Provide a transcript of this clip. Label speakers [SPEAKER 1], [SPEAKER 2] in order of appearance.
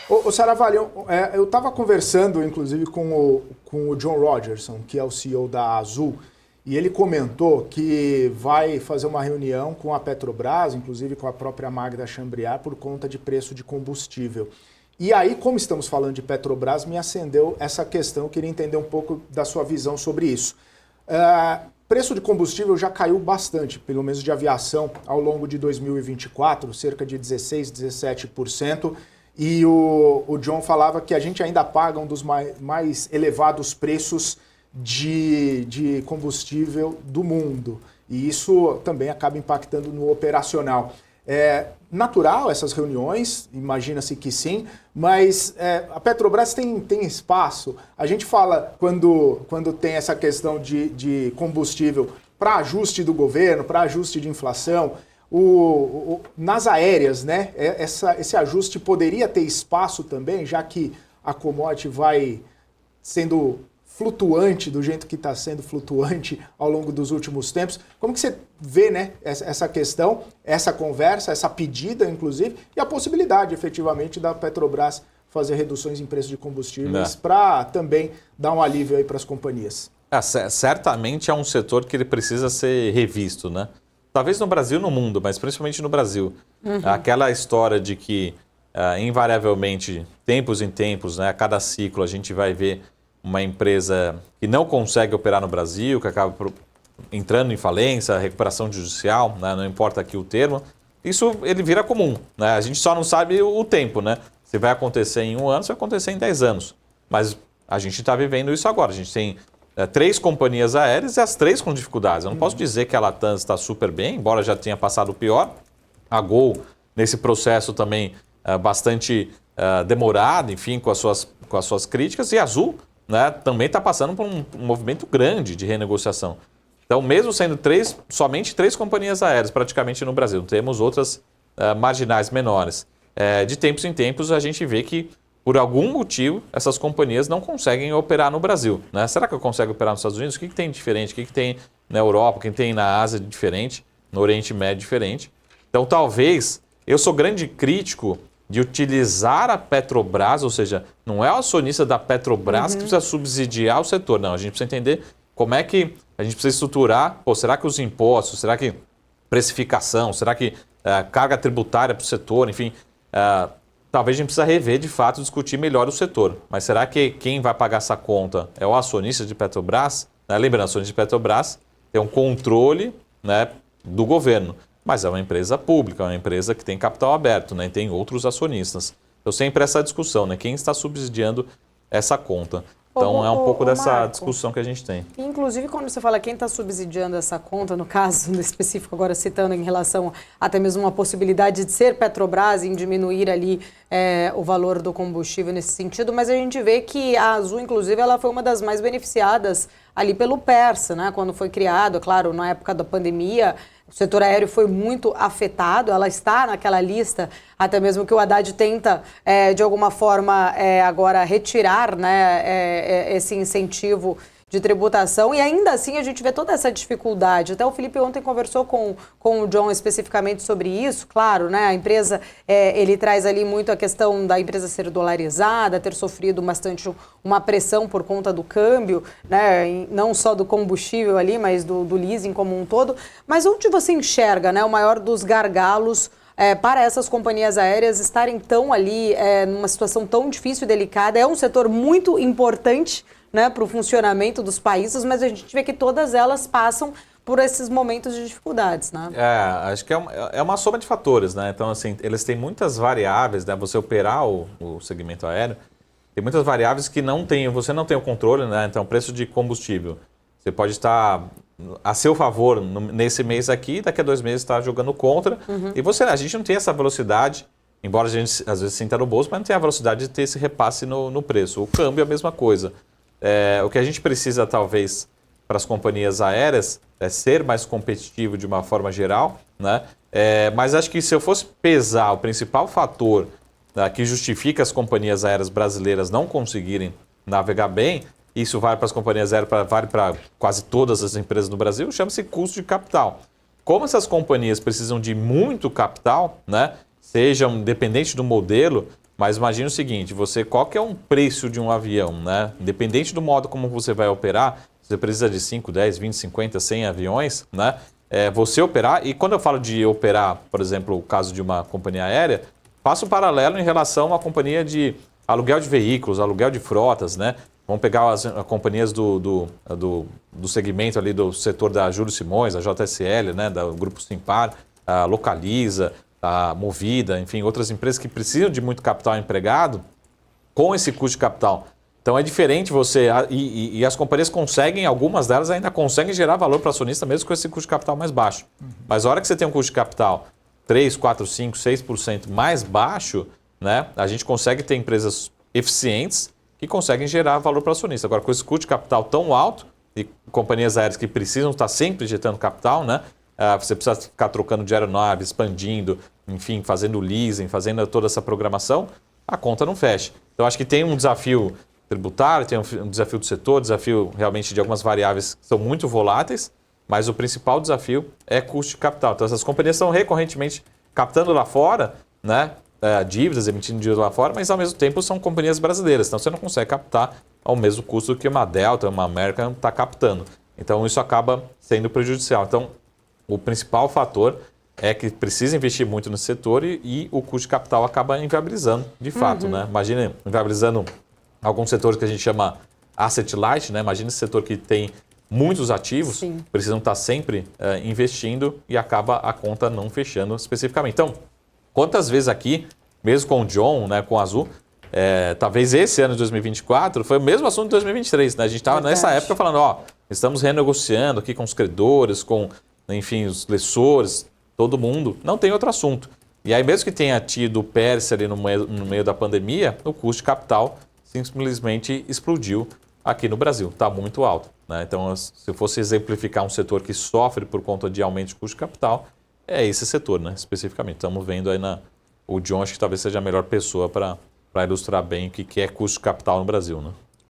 [SPEAKER 1] Ô Saravalho, eu estava conversando, inclusive, com o John Rogerson, que é o CEO da Azul, e ele comentou que vai fazer uma reunião com a Petrobras, inclusive com a própria Magda Chambriard, por conta de preço de combustível. E aí, como estamos falando de Petrobras, me acendeu essa questão, eu queria entender um pouco da sua visão sobre isso. Preço de combustível já caiu bastante, pelo menos de aviação, ao longo de 2024, cerca de 16%, 17%. E o John falava que a gente ainda paga um dos mais elevados preços de combustível do mundo. E isso também acaba impactando no operacional. É natural essas reuniões, imagina-se que sim, mas a Petrobras tem espaço. A gente fala, quando tem essa questão de combustível para ajuste do governo, para ajuste de inflação, nas aéreas, né? Esse ajuste poderia ter espaço também, já que a commodity vai sendo flutuante do jeito que está sendo flutuante ao longo dos últimos tempos. Como que você vê, né, essa questão, essa conversa, essa pedida, inclusive, e a possibilidade, efetivamente, da Petrobras fazer reduções em preço de combustíveis para também dar um alívio aí para as companhias?
[SPEAKER 2] Certamente é um setor que ele precisa ser revisto, né? Talvez no Brasil e no mundo, mas principalmente no Brasil. Aquela história de que, invariavelmente, tempos em tempos, né, a cada ciclo, a gente vai ver uma empresa que não consegue operar no Brasil, que acaba entrando em falência, recuperação judicial, né? Não importa aqui o termo, isso ele vira comum, né? A gente só não sabe o tempo, né? Se vai acontecer em 1 ano, se vai acontecer em 10 anos. Mas a gente está vivendo isso agora. A gente tem 3 companhias aéreas e as 3 com dificuldades. Eu não posso dizer que a Latam está super bem, embora já tenha passado o pior. A Gol, nesse processo também bastante demorado, enfim, com as suas críticas. E a Azul, né, também está passando por um movimento grande de renegociação. Então, mesmo sendo somente 3 companhias aéreas praticamente no Brasil, temos outras marginais menores. De tempos em tempos, a gente vê que, por algum motivo, essas companhias não conseguem operar no Brasil, né? Será que consegue operar nos Estados Unidos? O que tem de diferente? O que tem na Europa? O que tem na Ásia de diferente? No Oriente Médio diferente? Então, talvez, eu sou grande crítico de utilizar a Petrobras, ou seja, não é o acionista da Petrobras que precisa subsidiar o setor, não. A gente precisa entender como é que a gente precisa estruturar, será que os impostos, será que precificação, será que carga tributária para o setor, enfim, talvez a gente precisa rever, de fato, discutir melhor o setor. Mas será que quem vai pagar essa conta é o acionista de Petrobras? Lembrando, o acionista de Petrobras tem um controle, né, do governo. Mas é uma empresa pública, é uma empresa que tem capital aberto, né? E tem outros acionistas. Então, sempre essa discussão, né? Quem está subsidiando essa conta? Então, é um pouco dessa
[SPEAKER 3] Marco,
[SPEAKER 2] discussão que a gente tem.
[SPEAKER 3] Inclusive, quando você fala quem está subsidiando essa conta, no caso específico, agora citando em relação até mesmo uma possibilidade de ser Petrobras em diminuir ali o valor do combustível nesse sentido, mas a gente vê que a Azul, inclusive, ela foi uma das mais beneficiadas ali pelo Persa, né? Quando foi criado, claro, na época da pandemia, o setor aéreo foi muito afetado, ela está naquela lista, até mesmo que o Haddad tenta, de alguma forma, agora retirar, né, esse incentivo de tributação, e ainda assim a gente vê toda essa dificuldade. Até o Felipe ontem conversou com o John especificamente sobre isso, claro, né? A empresa, ele traz ali muito a questão da empresa ser dolarizada, ter sofrido bastante uma pressão por conta do câmbio, né? Não só do combustível ali, mas do leasing como um todo. Mas onde você enxerga, né, o maior dos gargalos para essas companhias aéreas estarem tão ali, numa situação tão difícil e delicada? É um setor muito importante, né, para o funcionamento dos países, mas a gente vê que todas elas passam por esses momentos de dificuldades, né?
[SPEAKER 2] Acho que é uma soma de fatores, né? Então, assim, eles têm muitas variáveis, né? Você operar o segmento aéreo, tem muitas variáveis que você não tem o controle, né? Então, preço de combustível, você pode estar a seu favor nesse mês aqui, daqui a 2 meses está jogando contra, e a gente não tem essa velocidade, embora a gente às vezes sinta no bolso, mas não tem a velocidade de ter esse repasse no preço. O câmbio é a mesma coisa. O que a gente precisa, talvez, para as companhias aéreas é ser mais competitivo de uma forma geral, né? Mas acho que se eu fosse pesar o principal fator que justifica as companhias aéreas brasileiras não conseguirem navegar bem, isso vale para as companhias aéreas, vale para quase todas as empresas do Brasil, chama-se custo de capital. Como essas companhias precisam de muito capital, né? sejam independente do modelo, mas imagine o seguinte, qual que é um preço de um avião, né? Independente do modo como você vai operar, você precisa de 5, 10, 20, 50, 100 aviões, né? Você operar, e quando eu falo de operar, por exemplo, o caso de uma companhia aérea, faço um paralelo em relação a uma companhia de aluguel de veículos, aluguel de frotas, né? Vamos pegar as companhias do segmento ali do setor da Júlio Simões, a JSL, né? Do Grupo Simpar, a Localiza, a Movida, enfim, outras empresas que precisam de muito capital empregado com esse custo de capital. Então é diferente e as companhias conseguem, algumas delas ainda conseguem gerar valor para o acionista mesmo com esse custo de capital mais baixo. Mas a hora que você tem um custo de capital 3, 4, 5, 6% mais baixo, né, a gente consegue ter empresas eficientes que conseguem gerar valor para o acionista. Agora, com esse custo de capital tão alto e companhias aéreas que precisam estar sempre injetando capital, né, você precisa ficar trocando de aeronave, expandindo, enfim, fazendo leasing, fazendo toda essa programação, a conta não fecha. Então, acho que tem um desafio tributário, tem um desafio do setor, desafio realmente de algumas variáveis que são muito voláteis, mas o principal desafio é custo de capital. Então, essas companhias estão recorrentemente captando lá fora, né, dívidas, emitindo dívida lá fora, mas ao mesmo tempo são companhias brasileiras. Então, você não consegue captar ao mesmo custo que uma Delta, uma American está captando. Então, isso acaba sendo prejudicial. Então, o principal fator é que precisa investir muito no setor e o custo de capital acaba inviabilizando, de fato, né? Imagina inviabilizando alguns setores que a gente chama asset light, né? Imagina esse setor que tem muitos ativos, precisam estar sempre investindo e acaba a conta não fechando especificamente. Então, quantas vezes aqui, mesmo com o John, né, com a Azul, talvez esse ano de 2024 foi o mesmo assunto de 2023, né? A gente estava nessa época falando, estamos renegociando aqui com os credores, com, enfim, os lessores, todo mundo, não tem outro assunto. E aí mesmo que tenha tido o PERSE ali no meio da pandemia, o custo de capital simplesmente explodiu aqui no Brasil, está muito alto, né? Então, se eu fosse exemplificar um setor que sofre por conta de aumento de custo de capital, é esse setor, né? Especificamente. Estamos vendo aí o John, acho que talvez seja a melhor pessoa para ilustrar bem o que é custo de capital no Brasil, né?